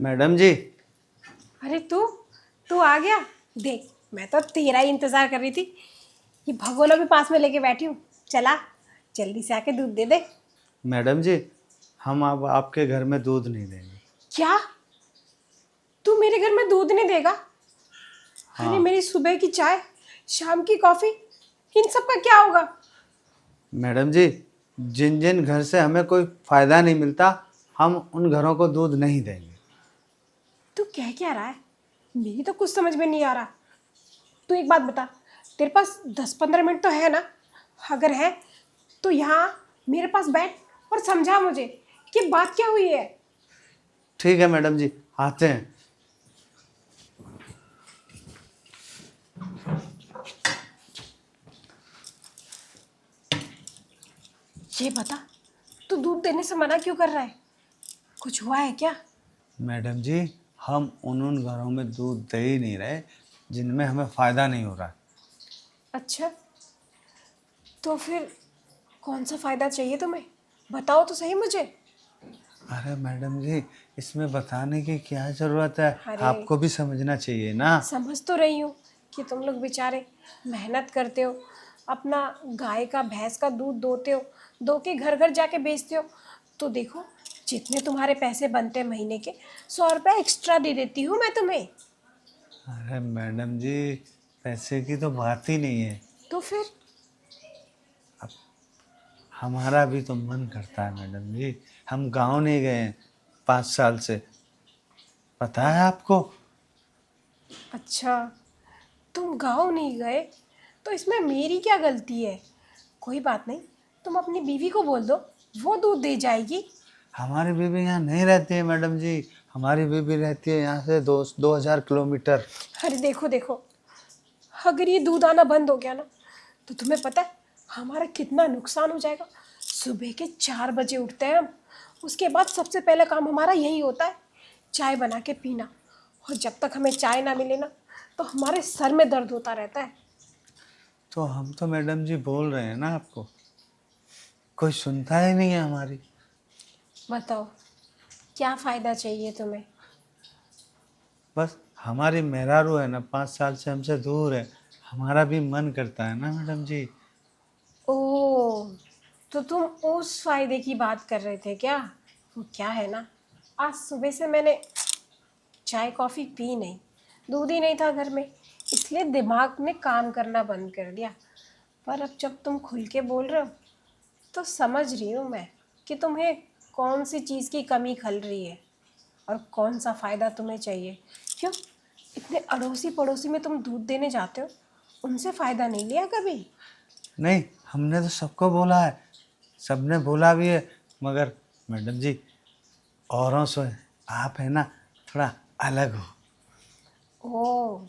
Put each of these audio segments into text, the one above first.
Madam जी। अरे तू तू आ गया। देख, मैं तो तेरा ही इंतजार कर रही थी। ये भगोना भी पास में लेके बैठी हूँ। चला, जल्दी से आके दूध दे दे। मैडम जी, हम अब आपके घर में दूध नहीं देंगे। क्या? तू मेरे घर में दूध नहीं देगा? अरे हाँ मेरी सुबह की चाय, शाम की कॉफी, इन सब का क्या होगा? मैडम जी, जिन जिन घर से हमें कोई फ़ायदा नहीं मिलता, हम उन घरों को दूध नहीं देंगे। तू कह क्या रहा है? मेरी तो कुछ समझ में नहीं आ रहा। तू एक बात बता, तेरे पास 10-15 मिनट तो है ना? अगर है तो यहाँ मेरे पास बैठ और समझा मुझे कि बात क्या हुई है। ठीक है मैडम जी, आते हैं। ये बता, तू दूध देने से मना क्यों कर रहा है? कुछ हुआ है क्या? मैडम जी, हम उन घरों में दूध दे ही नहीं रहे जिनमें हमें फ़ायदा नहीं हो रहा है। अच्छा, तो फिर कौन सा फायदा चाहिए तुम्हें? बताओ तो सही मुझे। अरे मैडम जी, इसमें बताने की क्या ज़रूरत है? अरे आपको भी समझना चाहिए ना। समझ तो रही हूँ कि तुम लोग बेचारे मेहनत करते हो, अपना गाय का भैंस का दूध दोते हो, दो के घर घर जाके बेचते हो। तो देखो, जितने तुम्हारे पैसे बनते हैं महीने के, 100 रुपये एक्स्ट्रा दे देती हूँ मैं तुम्हें। अरे मैडम जी, पैसे की तो बात ही नहीं है। तो फिर? हमारा भी तो मन करता है मैडम जी। हम गांव नहीं गए हैं 5 साल से, पता है आपको? अच्छा, तुम गाँव नहीं गए तो इसमें मेरी क्या गलती है? कोई बात नहीं, तुम अपनी बीवी को बोल दो, वो दूध दे जाएगी। हमारी बीवी यहाँ नहीं रहती है मैडम जी। हमारी बीवी रहती है यहाँ से 2,000 किलोमीटर। अरे देखो देखो, अगर ये दूध आना बंद हो गया ना, तो तुम्हें पता है हमारा कितना नुकसान हो जाएगा। सुबह के 4 बजे उठते हैं हम, उसके बाद सबसे पहले काम हमारा यही होता है, चाय बना के पीना। और जब तक हमें चाय ना मिले ना, तो हमारे सर में दर्द होता रहता है। तो हम तो मैडम जी बोल रहे हैं ना आपको, कोई सुनता ही नहीं है हमारी। बताओ, क्या फ़ायदा चाहिए तुम्हें? बस हमारी मेहरारू है ना, 5 साल से हमसे दूर है। हमारा भी मन करता है ना मैडम जी। ओह, तो तुम उस फ़ायदे की बात कर रहे थे क्या? वो क्या है ना, आज सुबह से मैंने चाय कॉफ़ी पी नहीं, दूध ही नहीं था घर में, इसलिए दिमाग ने काम करना बंद कर दिया। पर अब जब तुम खुल के बोल रहे हो, तो समझ रही हूँ मैं कि तुम्हें कौन सी चीज़ की कमी खल रही है और कौन सा फ़ायदा तुम्हें चाहिए। क्यों, इतने अड़ोसी पड़ोसी में तुम दूध देने जाते हो, उनसे फ़ायदा नहीं लिया कभी? नहीं, हमने तो सबको बोला है, सबने बोला भी है, मगर मैडम जी, औरों से आप है ना थोड़ा अलग हो। ओह,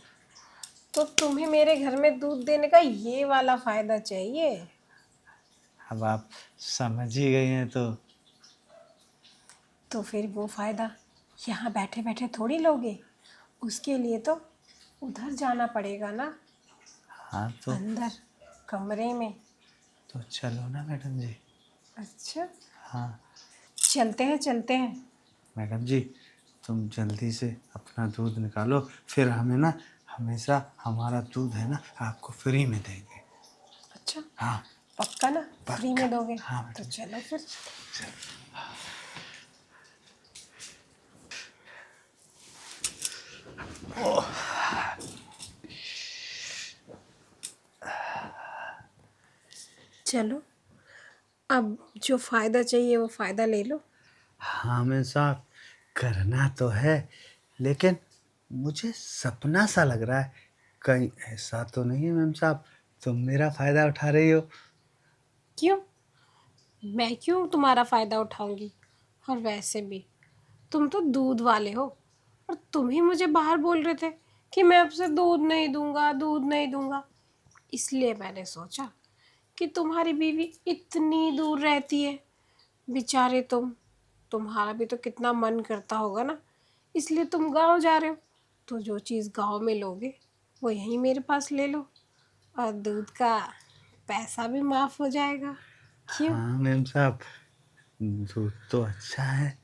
तो तुम्हें मेरे घर में दूध देने का ये वाला फ़ायदा चाहिए? अब आप समझ ही गई हैं तो। तो फिर वो फ़ायदा यहाँ बैठे बैठे थोड़ी लोगे, उसके लिए तो उधर जाना पड़ेगा ना, हाँ तो अंदर कमरे में। चलो ना मैडम जी। अच्छा, हाँ चलते हैं चलते हैं। मैडम जी, तुम जल्दी से अपना दूध निकालो, फिर हमें ना हमेशा हमारा दूध है ना आपको फ्री में देंगे। अच्छा, हाँ पक्का ना? फ्री पक्का। में दोगे? हाँ तो मैडम जी। चलो फिर। चलो, अब जो फ़ायदा चाहिए वो फ़ायदा ले लो। हाँ मैम साहब, करना तो है, लेकिन मुझे सपना सा लग रहा है, कहीं ऐसा तो नहीं है मैम साहब तुम मेरा फ़ायदा उठा रही हो? क्यों? मैं क्यों तुम्हारा फ़ायदा उठाऊंगी? और वैसे भी तुम तो दूध वाले हो, और तुम ही मुझे बाहर बोल रहे थे कि मैं आपसे दूध नहीं दूंगा, दूध नहीं दूंगा। इसलिए मैंने सोचा कि तुम्हारी बीवी इतनी दूर रहती है, बेचारे तुम्हारा भी तो कितना मन करता होगा ना, इसलिए तुम गांव जा रहे हो, तो जो चीज़ गांव में लोगे वो यहीं मेरे पास ले लो, और दूध का पैसा भी माफ़ हो जाएगा। क्यों? हाँ मैम साहब, दूध तो अच्छा है,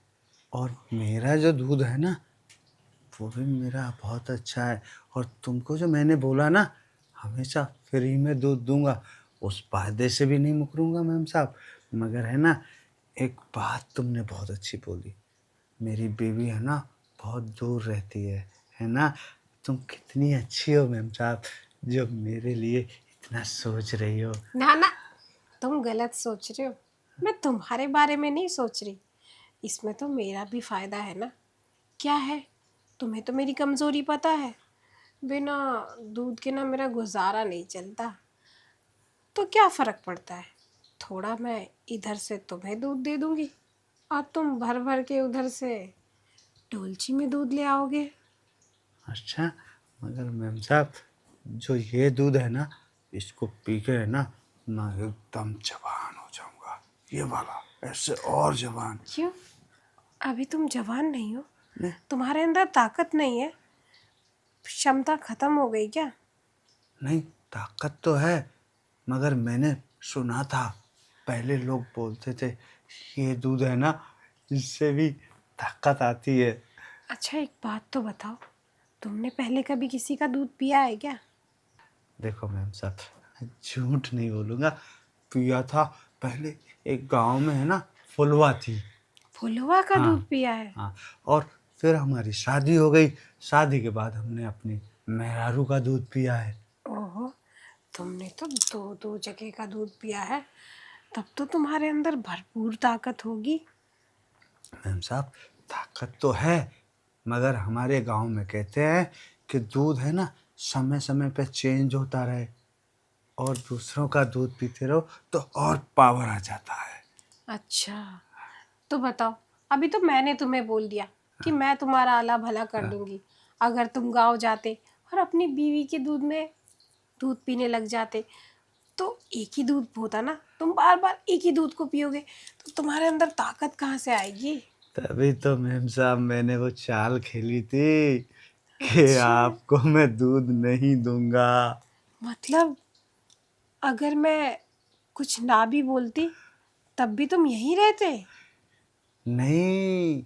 और मेरा जो दूध है ना वो भी मेरा बहुत अच्छा है। और तुमको जो मैंने बोला ना, हमेशा फ्री में दूध दूंगा, उस वादे से भी नहीं मुकरूंगा मैम साहब। मगर है ना, एक बात तुमने बहुत अच्छी बोली, मेरी बीवी है ना बहुत दूर रहती है ना। तुम कितनी अच्छी हो मैम साहब, जो मेरे लिए इतना सोच रही हो। ना ना, तुम गलत सोच रहे हो। मैं तुम्हारे बारे में नहीं सोच रही। इसमें तो मेरा भी फायदा है ना। क्या है, तुम्हें तो मेरी कमजोरी पता है। बिना दूध के ना मेरा गुजारा नहीं चलता। तो क्या फर्क पड़ता है, थोड़ा मैं इधर से तुम्हें दूध दे दूंगी और तुम भर भर के उधर से डोलची में दूध ले आओगे। अच्छा, मगर मैम साहब, जो ये दूध है ना, इसको पी के है ना, मैं एकदम जवान हो जाऊंगा। ये वाला, ऐसे और जवान। क्यों, अभी तुम जवान नहीं हो? नहीं, तुम्हारे अंदर ताकत नहीं है? क्षमता खत्म हो गई क्या? नहीं, ताकत तो है, मगर मैंने सुना था, पहले लोग बोलते थे, ये दूध है ना, इससे भी ताकत आती है। अच्छा एक बात तो बताओ, तुमने पहले कभी किसी का दूध पिया है क्या? देखो मैम साहब, मैं झूठ नहीं बोलूँगा, पिया था पहले। एक गांव में है ना, फुलवा थी। फुलवा का हाँ, दूध पिया है? हाँ। और फिर हमारी शादी हो गई। शादी के बाद हमने अपनी मेहरारू का दूध पिया है। ओहो, तुमने तो दो दो जगह का दूध पिया है। तब तो तुम्हारे अंदर भरपूर ताकत होगी। मैम साहब, ताकत तो है, मगर हमारे गांव में कहते हैं कि दूध है ना, समय समय पे चेंज होता रहे, और दूसरों का दूध पीते रहो तो और पावर आ जाता है। अच्छा, तो बताओ, अभी तो मैंने तुम्हें बोल दिया कि मैं तुम्हारा आला भला कर दूंगी। अगर तुम गांव जाते और अपनी बीवी के दूध में दूध पीने लग जाते तो एक ही दूध होता ना, तुम बार बार एक ही दूध को पियोगे तो तुम्हारे अंदर ताकत कहाँ से आएगी? तभी तो मैम साहब मैंने वो चाल खेली थी कि अच्छा, आपको मैं दूध नहीं दूंगा। मतलब अगर मैं कुछ ना भी बोलती तब भी तुम यहीं रहते? नहीं,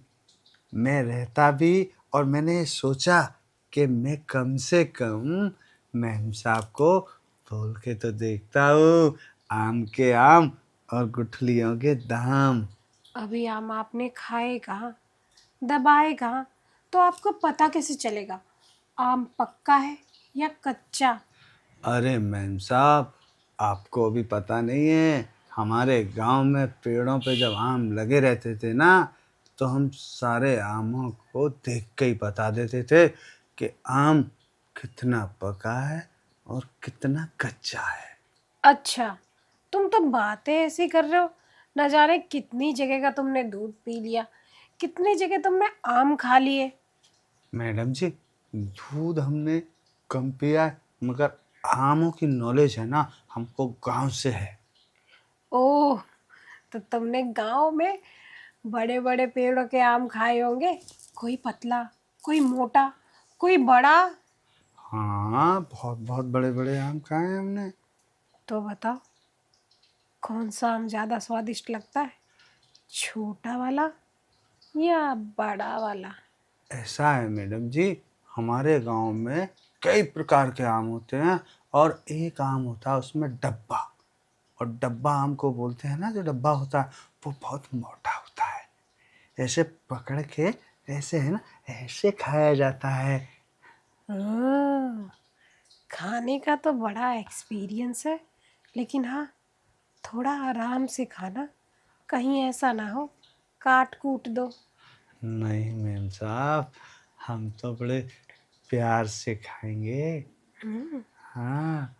मैं रहता भी, और मैंने सोचा कि मैं कम से कम मैम साहब को बोल के तो देखता हूँ, आम के आम और गुठलियों के दाम। अभी आम आपने खाए कहाँ, दबाए कहाँ, तो आपको पता कैसे चलेगा आम पक्का है या कच्चा? अरे मैम साहब, आपको अभी पता नहीं है, हमारे गांव में पेड़ों पे जब आम लगे रहते थे ना, तो हम सारे आमों को देख के ही बता देते थे कि आम कितना पका है और कितना कच्चा है। अच्छा, तुम तो बातें ऐसी कर रहे हो, न जाने कितनी जगह का तुमने दूध पी लिया, कितनी जगह तुमने आम खा लिए। मैडम जी, दूध हमने कम पिया है, मगर आमों की नॉलेज है ना, हमको गांव से है। ओह, तो तुमने गांव में बड़े बड़े पेड़ों के आम खाए होंगे, कोई पतला, कोई मोटा, कोई बड़ा। हाँ, बहुत बहुत बड़े बड़े आम खाए हैं हमने। तो बताओ, कौन सा आम ज्यादा स्वादिष्ट लगता है, छोटा वाला या बड़ा वाला? ऐसा है मैडम जी, हमारे गांव में कई प्रकार के आम होते हैं, और एक आम होता है उसमें डब्बा। और डब्बा आम को बोलते हैं ना, जो डब्बा होता है वो बहुत मोटा होता है, ऐसे पकड़ के, ऐसे है ना, ऐसे खाया जाता है। हाँ, खाने का तो बड़ा एक्सपीरियंस है, लेकिन हाँ, थोड़ा आराम से खाना, कहीं ऐसा ना हो काट कूट दो। नहीं मैम साहब, हम तो बड़े प्यार से खाएंगे। हम्म, हाँ,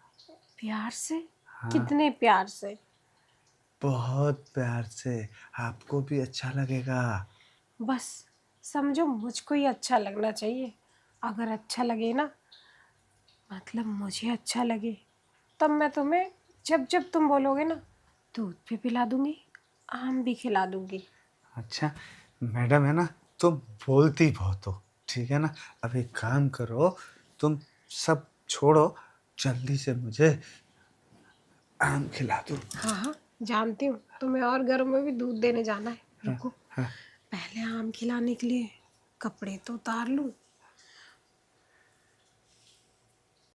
प्यार से? हाँ, कितने प्यार से? बहुत प्यार से, आपको भी अच्छा लगेगा। बस समझो मुझको ही अच्छा लगना चाहिए। अगर अच्छा लगे ना, मतलब मुझे अच्छा लगे, तब मैं तुम्हें जब जब तुम बोलोगे ना, दूध भी पिला दूंगी, आम भी खिला दूंगी। अच्छा मैडम, है ना, तुम बोलती बहुत हो, ठीक है ना। अब एक काम करो, तुम सब छोड़ो, जल्दी से मुझे आम खिला दो। हाँ हाँ, जानती हूँ तुम्हें और घरों में भी दूध देने जाना है। हाँ, रुको, हाँ। पहले आम खिलाने के लिए कपड़े तो उतार लूँ।